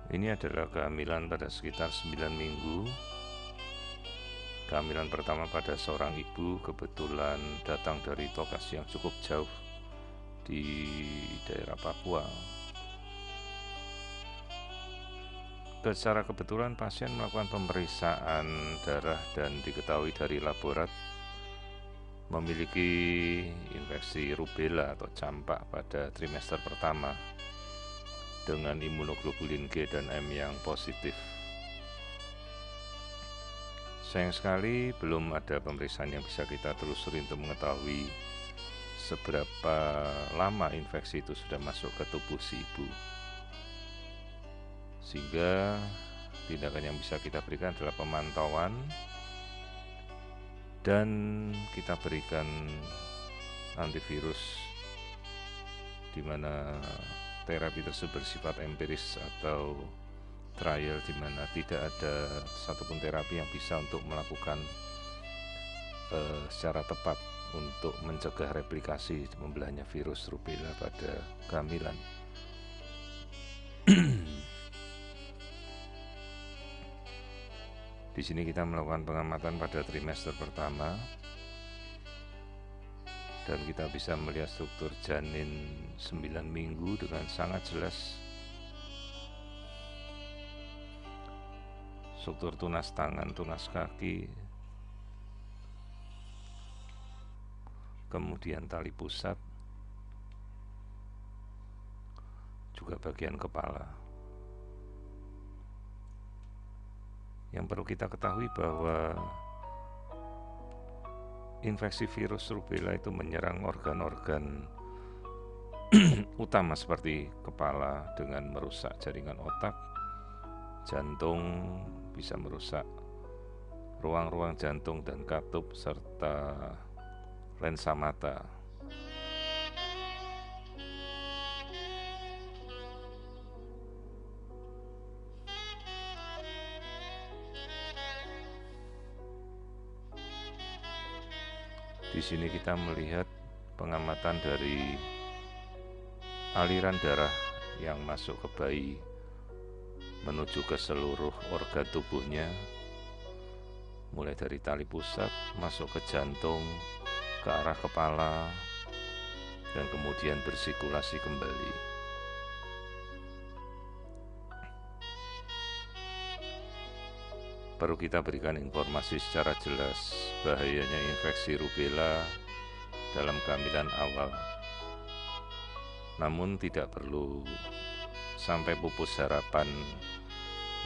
Ini adalah kehamilan pada sekitar 9 minggu. Kehamilan pertama pada seorang ibu, kebetulan datang dari lokasi yang cukup jauh di daerah Papua. Secara kebetulan pasien melakukan pemeriksaan darah dan diketahui dari laborat memiliki infeksi rubella atau campak pada trimester pertama dengan imunoglobulin G dan M yang positif. Sayang sekali belum ada pemeriksaan yang bisa kita telusuri untuk mengetahui seberapa lama infeksi itu sudah masuk ke tubuh si ibu, sehingga tindakan yang bisa kita berikan adalah pemantauan dan kita berikan antivirus, di mana terapi tersebut bersifat empiris atau trial, di mana tidak ada satupun terapi yang bisa untuk melakukan secara tepat untuk mencegah replikasi membelahnya virus rubella pada kehamilan. Di sini kita melakukan pengamatan pada trimester pertama dan kita bisa melihat struktur janin 9 minggu dengan sangat jelas. Struktur tunas tangan, tunas kaki, kemudian tali pusat, juga bagian kepala. Yang perlu kita ketahui bahwa infeksi virus rubella itu menyerang organ-organ utama seperti kepala dengan merusak jaringan otak, jantung, bisa merusak ruang-ruang jantung dan katup, serta lensa mata. Di sini kita melihat pengamatan dari aliran darah yang masuk ke bayi menuju ke seluruh organ tubuhnya, mulai dari tali pusat masuk ke jantung, ke arah kepala, dan kemudian bersirkulasi kembali. Perlu kita berikan informasi secara jelas bahayanya infeksi rubella dalam kehamilan awal. Namun tidak perlu sampai pupus harapan.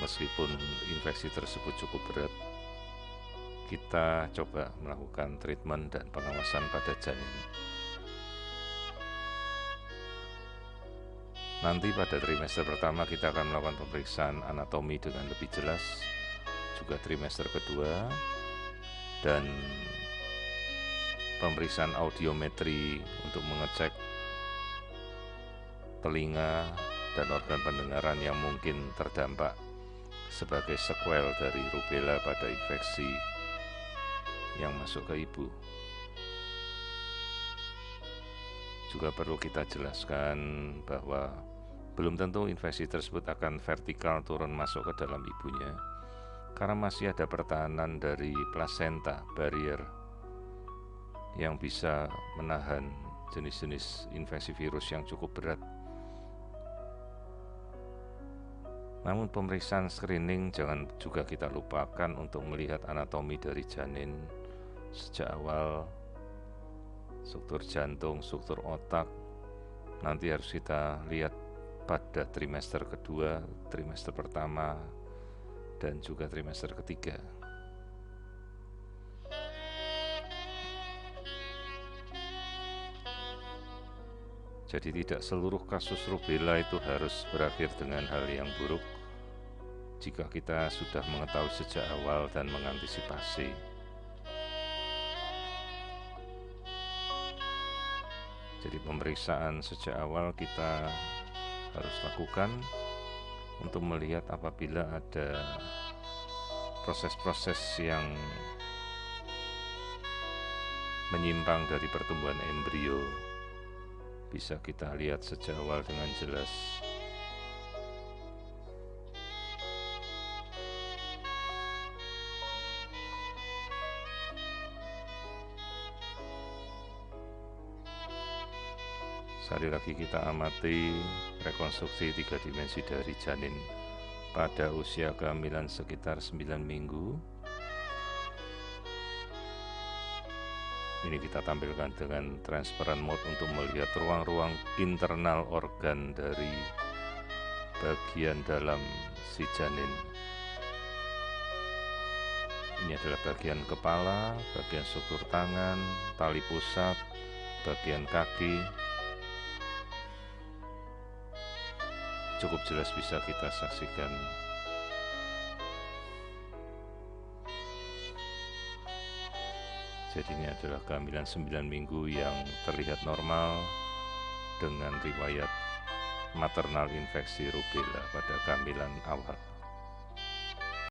Meskipun infeksi tersebut cukup berat, kita coba melakukan treatment dan pengawasan pada janin. Nanti pada trimester pertama kita akan melakukan pemeriksaan anatomi dengan lebih jelas, juga trimester kedua, dan pemeriksaan audiometri untuk mengecek telinga dan organ pendengaran yang mungkin terdampak sebagai sequel dari rubella pada infeksi yang masuk ke ibu. Juga perlu kita jelaskan bahwa belum tentu infeksi tersebut akan vertikal turun masuk ke dalam ibunya, karena masih ada pertahanan dari plasenta, barrier, yang bisa menahan jenis-jenis infeksi virus yang cukup berat. Namun pemeriksaan screening jangan juga kita lupakan untuk melihat anatomi dari janin sejak awal, struktur jantung, struktur otak. Nanti harus kita lihat pada trimester kedua, trimester pertama, dan juga trimester ketiga. Jadi tidak seluruh kasus rubella itu harus berakhir dengan hal yang buruk jika kita sudah mengetahui sejak awal dan mengantisipasi. Jadi pemeriksaan sejak awal kita harus lakukan untuk melihat apabila ada proses-proses yang menyimpang dari pertumbuhan embrio, bisa kita lihat sejak awal dengan jelas. Sekali lagi kita amati rekonstruksi 3 dimensi dari janin pada usia kehamilan sekitar 9 minggu. Ini kita tampilkan dengan transparent mode untuk melihat ruang-ruang internal organ dari bagian dalam si janin. Ini adalah bagian kepala, bagian struktur tangan, tali pusat, bagian kaki. Cukup jelas bisa kita saksikan. Jadi ini adalah kehamilan 9 minggu yang terlihat normal dengan riwayat maternal infeksi rubella pada kehamilan awal.